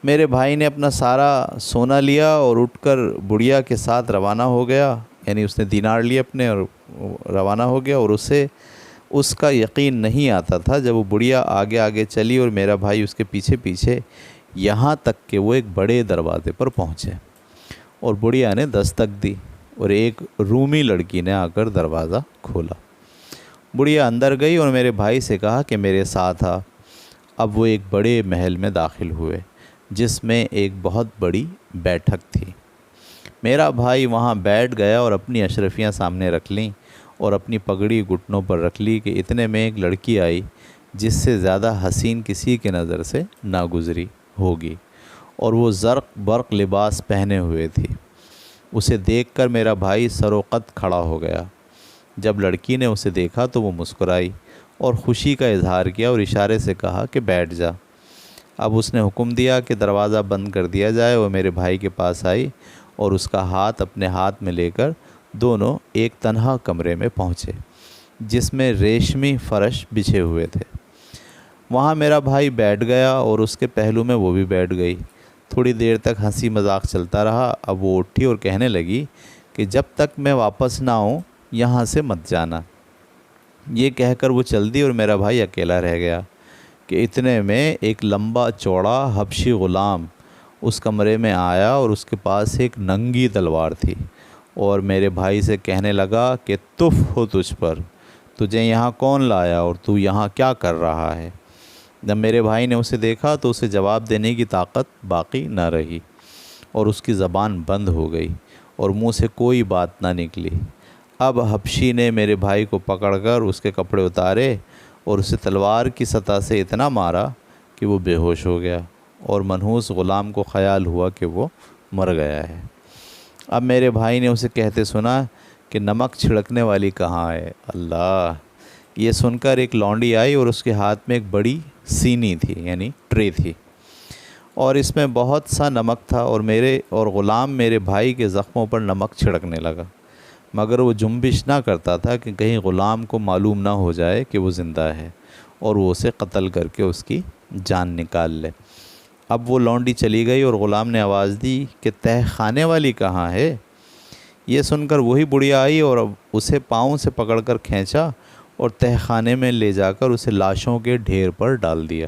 Speaker 1: میرے بھائی نے اپنا سارا سونا لیا اور اٹھ کر بڑھیا کے ساتھ روانہ ہو گیا، یعنی اس نے دینار لیے اپنے اور روانہ ہو گیا، اور اسے اس کا یقین نہیں آتا تھا جب وہ بڑھیا آگے آگے چلی اور میرا بھائی اس کے پیچھے پیچھے، یہاں تک کہ وہ ایک بڑے دروازے پر پہنچے، اور بڑھیا نے دستک دی اور ایک رومی لڑکی نے آ کر دروازہ کھولا۔ بڑھیا اندر گئی اور میرے بھائی سے کہا کہ میرے ساتھ آ۔ اب وہ ایک بڑے محل میں داخل ہوئے جس میں ایک بہت بڑی بیٹھک تھی۔ میرا بھائی وہاں بیٹھ گیا اور اپنی اشرفیاں سامنے رکھ لیں اور اپنی پگڑی گھٹنوں پر رکھ لی کہ اتنے میں ایک لڑکی آئی جس سے زیادہ حسین کسی کے نظر سے نہ گزری ہوگی، اور وہ زرق برق لباس پہنے ہوئے تھی۔ اسے دیکھ کر میرا بھائی سروقت کھڑا ہو گیا۔ جب لڑکی نے اسے دیکھا تو وہ مسکرائی اور خوشی کا اظہار کیا اور اشارے سے کہا کہ بیٹھ جا۔ اب اس نے حکم دیا کہ دروازہ بند کر دیا جائے، اور میرے بھائی کے پاس آئی اور اس کا ہاتھ اپنے ہاتھ میں لے کر دونوں ایک تنہا کمرے میں پہنچے جس میں ریشمی فرش بچھے ہوئے تھے۔ وہاں میرا بھائی بیٹھ گیا اور اس کے پہلو میں وہ بھی بیٹھ گئی۔ تھوڑی دیر تک ہنسی مذاق چلتا رہا۔ اب وہ اٹھی اور کہنے لگی کہ جب تک میں واپس نہ آؤں یہاں سے مت جانا۔ یہ کہہ کر وہ چل دی اور میرا بھائی اکیلا رہ گیا کہ اتنے میں ایک لمبا چوڑا حبشی غلام اس کمرے میں آیا اور اس کے پاس ایک ننگی تلوار تھی، اور میرے بھائی سے کہنے لگا کہ تف ہو تجھ پر، تجھے یہاں کون لایا اور تو یہاں کیا کر رہا ہے؟ جب میرے بھائی نے اسے دیکھا تو اسے جواب دینے کی طاقت باقی نہ رہی اور اس کی زبان بند ہو گئی اور منہ سے کوئی بات نہ نکلی۔ اب حبشی نے میرے بھائی کو پکڑ کر اس کے کپڑے اتارے اور اسے تلوار کی سطح سے اتنا مارا کہ وہ بے ہوش ہو گیا، اور منحوس غلام کو خیال ہوا کہ وہ مر گیا ہے۔ اب میرے بھائی نے اسے کہتے سنا کہ نمک چھڑکنے والی کہاں ہے؟ اللہ! یہ سن کر ایک لونڈی آئی اور اس کے ہاتھ میں ایک بڑی سینی تھی، یعنی ٹرے تھی، اور اس میں بہت سا نمک تھا، اور غلام میرے بھائی کے زخموں پر نمک چھڑکنے لگا، مگر وہ جنبش نہ کرتا تھا کہ کہیں غلام کو معلوم نہ ہو جائے کہ وہ زندہ ہے اور وہ اسے قتل کر کے اس کی جان نکال لے۔ اب وہ لونڈی چلی گئی اور غلام نے آواز دی کہ تہ خانے والی کہاں ہے؟ یہ سن کر وہی بڑھیا آئی اور اسے پاؤں سے پکڑ کر کھینچا اور تہ خانے میں لے جا کر اسے لاشوں کے ڈھیر پر ڈال دیا۔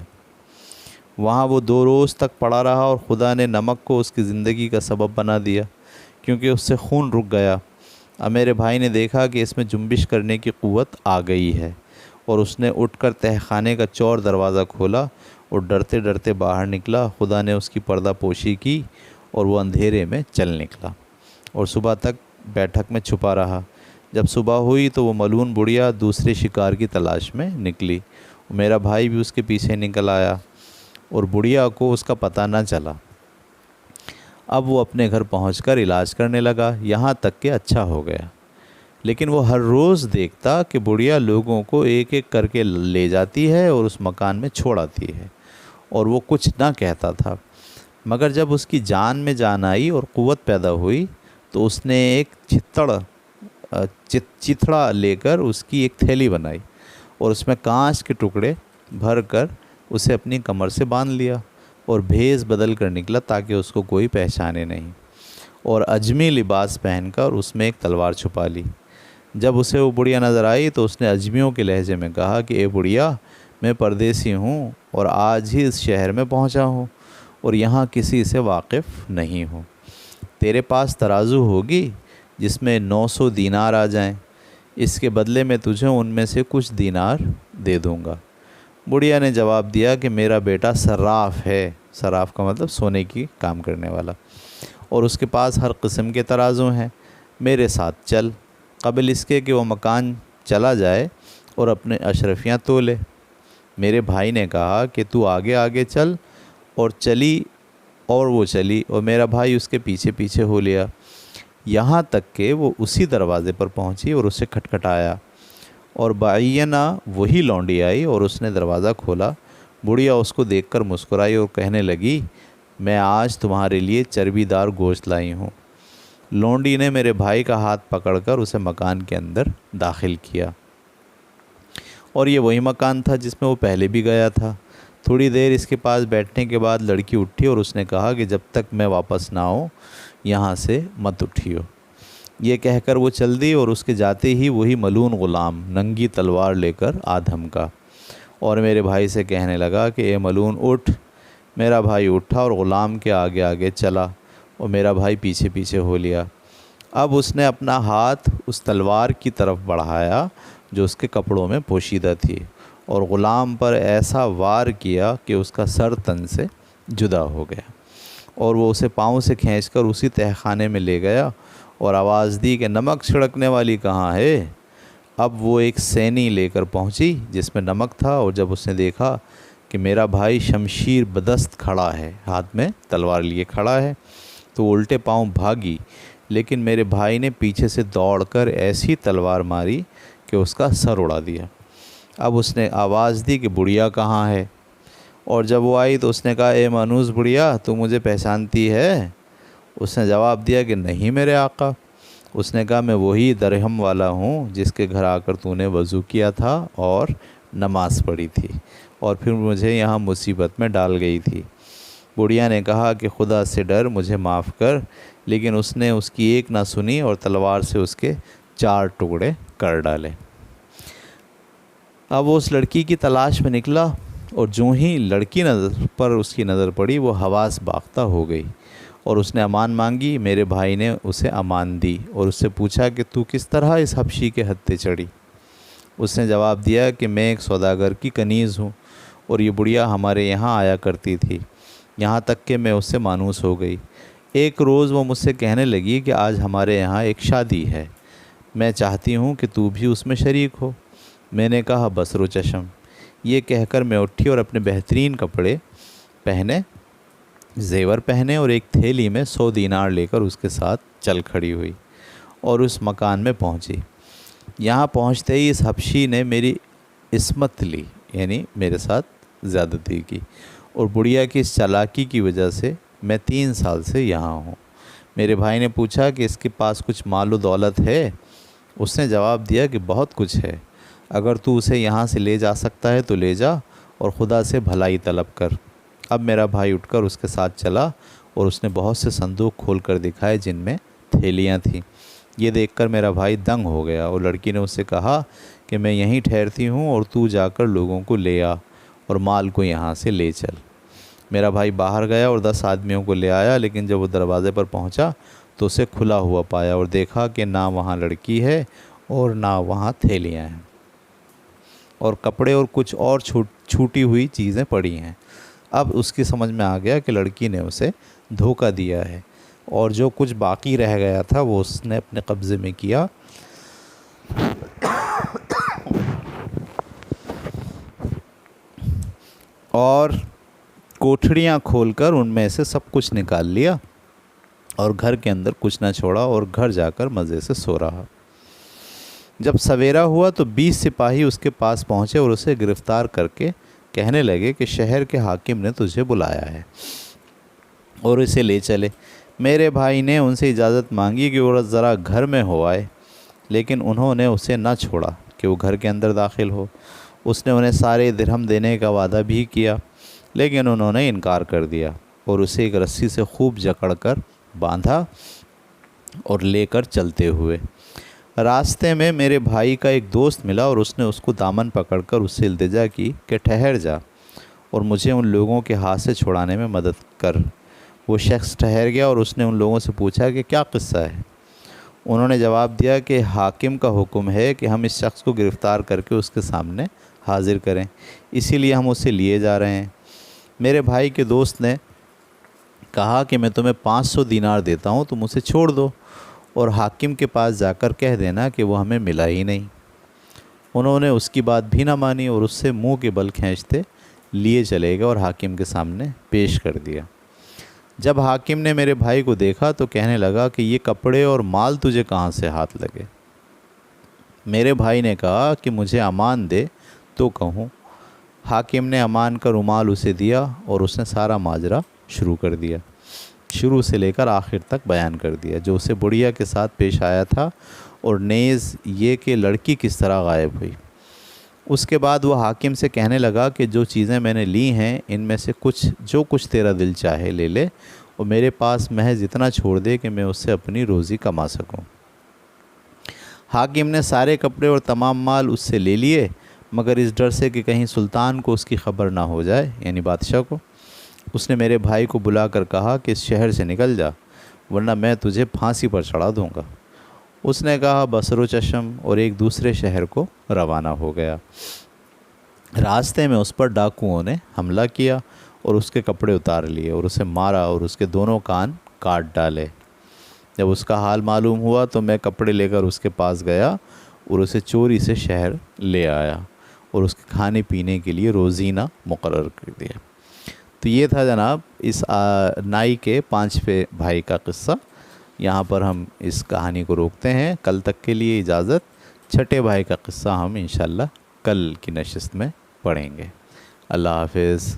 Speaker 1: وہاں وہ 2 روز تک پڑا رہا اور خدا نے نمک کو اس کی زندگی کا سبب بنا دیا، کیونکہ اس سے خون رک گیا۔ اب میرے بھائی نے دیکھا کہ اس میں جنبش کرنے کی قوت آ گئی ہے، اور اس نے اٹھ کر تہ خانے کا چور دروازہ کھولا اور ڈرتے ڈرتے باہر نکلا۔ خدا نے اس کی پردہ پوشی کی اور وہ اندھیرے میں چل نکلا اور صبح تک بیٹھک میں چھپا رہا۔ جب صبح ہوئی تو وہ ملعون بڑھیا دوسرے شکار کی تلاش میں نکلی۔ میرا بھائی بھی اس کے پیچھے نکل آیا اور بڑھیا کو اس کا پتہ نہ چلا۔ اب وہ اپنے گھر پہنچ کر علاج کرنے لگا، یہاں تک کہ اچھا ہو گیا، لیکن وہ ہر روز دیکھتا کہ بڑھیا لوگوں کو ایک ایک کر کے لے جاتی ہے اور اس مکان میں چھوڑ آتی ہے، اور وہ کچھ نہ کہتا تھا۔ مگر جب اس کی جان میں جان آئی اور قوت پیدا ہوئی تو اس نے ایک چتھڑا لے کر اس کی ایک تھیلی بنائی اور اس میں کانچ کے ٹکڑے بھر کر اسے اپنی کمر سے باندھ لیا اور بھیس بدل کر نکلا تاکہ اس کو کوئی پہچانے نہیں، اور اجمی لباس پہن کر اس میں ایک تلوار چھپا لی۔ جب اسے وہ بڑھیا نظر آئی تو اس نے اجمیوں کے لہجے میں کہا کہ اے بڑھیا، میں پردیسی ہوں اور آج ہی اس شہر میں پہنچا ہوں اور یہاں کسی سے واقف نہیں ہوں۔ تیرے پاس ترازو ہوگی جس میں 900 دینار آ جائیں؟ اس کے بدلے میں تجھے ان میں سے کچھ دینار دے دوں گا۔ بڑھیا نے جواب دیا کہ میرا بیٹا صراف ہے، صراف کا مطلب سونے کی کام کرنے والا، اور اس کے پاس ہر قسم کے ترازو ہیں۔ میرے ساتھ چل قبل اس کے کہ وہ مکان چلا جائے اور اپنے اشرفیاں تولے۔ میرے بھائی نے کہا کہ تو آگے آگے چل، اور چلی، اور وہ چلی، اور میرا بھائی اس کے پیچھے پیچھے ہو لیا، یہاں تک کہ وہ اسی دروازے پر پہنچی اور اسے کھٹکھٹایا، اور بعینہ وہی لونڈی آئی اور اس نے دروازہ کھولا۔ بڑھیا اس کو دیکھ کر مسکرائی اور کہنے لگی، میں آج تمہارے لیے چربی دار گوشت لائی ہوں۔ لونڈی نے میرے بھائی کا ہاتھ پکڑ کر اسے مکان کے اندر داخل کیا، اور یہ وہی مکان تھا جس میں وہ پہلے بھی گیا تھا۔ تھوڑی دیر اس کے پاس بیٹھنے کے بعد لڑکی اٹھی اور اس نے کہا کہ جب تک میں واپس نہ آؤں یہاں سے مت اٹھیو۔ یہ کہہ کر وہ چل دی، اور اس کے جاتے ہی وہی ملون غلام ننگی تلوار لے کر آ دھمکا، اور میرے بھائی سے کہنے لگا کہ اے ملون اٹھ۔ میرا بھائی اٹھا اور غلام کے آگے آگے چلا، اور میرا بھائی پیچھے پیچھے ہو لیا۔ اب اس نے اپنا ہاتھ اس تلوار کی طرف بڑھایا جو اس کے کپڑوں میں پوشیدہ تھی، اور غلام پر ایسا وار کیا کہ اس کا سر تن سے جدا ہو گیا، اور وہ اسے پاؤں سے کھینچ کر اسی تہہ خانے میں لے گیا، اور آواز دی کہ نمک چھڑکنے والی کہاں ہے؟ اب وہ ایک سینی لے کر پہنچی جس میں نمک تھا، اور جب اس نے دیکھا کہ میرا بھائی شمشیر بدست کھڑا ہے، ہاتھ میں تلوار لیے کھڑا ہے، تو وہ الٹے پاؤں بھاگی، لیکن میرے بھائی نے پیچھے سے دوڑ کر ایسی تلوار ماری کہ اس کا سر اڑا دیا۔ اب اس نے آواز دی کہ بڑھیا کہاں ہے؟ اور جب وہ آئی تو اس نے کہا، اے مانوس بڑھیا، تو مجھے پہچانتی ہے؟ اس نے جواب دیا کہ نہیں میرے آقا۔ اس نے کہا، میں وہی درہم والا ہوں جس کے گھر آ کر تو نے وضو کیا تھا اور نماز پڑھی تھی، اور پھر مجھے یہاں مصیبت میں ڈال گئی تھی۔ بڑھیا نے کہا کہ خدا سے ڈر، مجھے معاف کر، لیکن اس نے اس کی ایک نہ سنی اور تلوار سے اس کے 4 ٹکڑے کر ڈالے۔ اب وہ اس لڑکی کی تلاش میں نکلا، اور جوں ہی لڑکی پر اس کی نظر پڑی وہ حواس باختہ ہو گئی، اور اس نے امان مانگی۔ میرے بھائی نے اسے امان دی اور اس سے پوچھا کہ تو کس طرح اس حبشی کے ہتھے چڑھی؟ اس نے جواب دیا کہ میں ایک سوداگر کی کنیز ہوں، اور یہ بڑھیا ہمارے یہاں آیا کرتی تھی، یہاں تک کہ میں اس سے مانوس ہو گئی۔ ایک روز وہ مجھ سے کہنے لگی کہ آج ہمارے یہاں ایک شادی ہے، میں چاہتی ہوں کہ تو بھی اس میں شریک ہو۔ میں نے کہا بصر و چشم۔ یہ کہہ کر میں اٹھی اور اپنے بہترین کپڑے پہنے، زیور پہنے، اور ایک تھیلی میں 100 دینار لے کر اس کے ساتھ چل کھڑی ہوئی اور اس مکان میں پہنچی۔ یہاں پہنچتے ہی اس حبشی نے میری عصمت لی، یعنی میرے ساتھ زیادتی کی، اور بڑھیا کی اس چالاکی کی وجہ سے میں 3 سال سے یہاں ہوں۔ میرے بھائی نے پوچھا کہ اس کے پاس کچھ مال و دولت ہے؟ اس نے جواب دیا کہ بہت کچھ ہے، اگر تو اسے یہاں سے لے جا سکتا ہے تو لے جا، اور خدا سے بھلائی طلب کر۔ اب میرا بھائی اٹھ کر اس کے ساتھ چلا، اور اس نے بہت سے صندوق کھول کر دکھائے جن میں تھیلیاں تھیں۔ یہ دیکھ کر میرا بھائی دنگ ہو گیا، اور لڑکی نے اس سے کہا کہ میں یہیں ٹھہرتی ہوں اور تو جا کر لوگوں کو لے آ اور مال کو یہاں سے لے چل۔ میرا بھائی باہر گیا اور 10 آدمیوں کو لے آیا، لیکن جب وہ دروازے پر پہنچا تو اسے کھلا ہوا پایا اور دیکھا کہ نہ وہاں لڑکی ہے اور نہ وہاں تھیلیاں ہیں، اور کپڑے اور کچھ اور چھوٹی ہوئی چیزیں پڑی ہیں۔ اب اس کی سمجھ میں آ گیا کہ لڑکی نے اسے دھوکہ دیا ہے، اور جو کچھ باقی رہ گیا تھا وہ اس نے اپنے قبضے میں کیا، اور کوٹھڑیاں کھول کر ان میں سے سب کچھ نکال لیا، اور گھر کے اندر کچھ نہ چھوڑا، اور گھر جا کر مزے سے سو رہا۔ جب سویرا ہوا تو 20 سپاہی اس کے پاس پہنچے اور اسے گرفتار کر کے کہنے لگے کہ شہر کے حاکم نے تجھے بلایا ہے اور اسے لے چلے۔ میرے بھائی نے ان سے اجازت مانگی کہ وہ ذرا گھر میں ہو آئے، لیکن انہوں نے اسے نہ چھوڑا کہ وہ گھر کے اندر داخل ہو۔ اس نے انہیں سارے درہم دینے کا وعدہ بھی کیا، لیکن انہوں نے انکار کر دیا، اور اسے ایک رسی سے خوب جکڑ کر باندھا اور لے کر چلتے ہوئے۔ راستے میں میرے بھائی کا ایک دوست ملا، اور اس نے اس کو دامن پکڑ کر اس سے التجا کی کہ ٹھہر جا اور مجھے ان لوگوں کے ہاتھ سے چھڑانے میں مدد کر۔ وہ شخص ٹھہر گیا، اور اس نے ان لوگوں سے پوچھا کہ کیا قصہ ہے؟ انہوں نے جواب دیا کہ حاکم کا حکم ہے کہ ہم اس شخص کو گرفتار کر کے اس کے سامنے حاضر کریں، اسی لیے ہم اسے لیے جا رہے ہیں۔ میرے بھائی کے دوست نے کہا کہ میں تمہیں 500 دینار دیتا ہوں، تم اسے چھوڑ دو اور حاکم کے پاس جا کر کہہ دینا کہ وہ ہمیں ملا ہی نہیں۔ انہوں نے اس کی بات بھی نہ مانی اور اس سے منہ کے بل کھینچتے لیے چلے گئے اور حاکم کے سامنے پیش کر دیا۔ جب حاکم نے میرے بھائی کو دیکھا تو کہنے لگا کہ یہ کپڑے اور مال تجھے کہاں سے ہاتھ لگے؟ میرے بھائی نے کہا کہ مجھے امان دے تو کہوں۔ حاکم نے امان کا رومال اسے دیا اور اس نے سارا ماجرا شروع کر دیا، شروع سے لے کر آخر تک بیان کر دیا، جو اسے بڑھیا کے ساتھ پیش آیا تھا، اور نیز یہ کہ لڑکی کس طرح غائب ہوئی۔ اس کے بعد وہ حاکم سے کہنے لگا کہ جو چیزیں میں نے لی ہیں ان میں سے جو کچھ تیرا دل چاہے لے لے، اور میرے پاس محض اتنا چھوڑ دے کہ میں اس سے اپنی روزی کما سکوں۔ حاکم نے سارے کپڑے اور تمام مال اس سے لے لیے، مگر اس ڈر سے کہ کہیں سلطان کو اس کی خبر نہ ہو جائے، یعنی بادشاہ کو۔ اس نے میرے بھائی کو بلا کر کہا کہ اس شہر سے نکل جا، ورنہ میں تجھے پھانسی پر چڑھا دوں گا۔ اس نے کہا بصر و چشم، اور ایک دوسرے شہر کو روانہ ہو گیا۔ راستے میں اس پر ڈاکوؤں نے حملہ کیا اور اس کے کپڑے اتار لیے اور اسے مارا اور اس کے دونوں کان کاٹ ڈالے۔ جب اس کا حال معلوم ہوا تو میں کپڑے لے کر اس کے پاس گیا اور اسے چوری سے شہر لے آیا اور اس کے کھانے پینے کے لیے روزینہ مقرر کر دیا۔ تو یہ تھا جناب اس نائی کے 5ویں بھائی کا قصہ۔ یہاں پر ہم اس کہانی کو روکتے ہیں۔ کل تک کے لیے اجازت۔ 6 بھائی کا قصہ ہم انشاءاللہ کل کی نشست میں پڑھیں گے۔ اللہ حافظ۔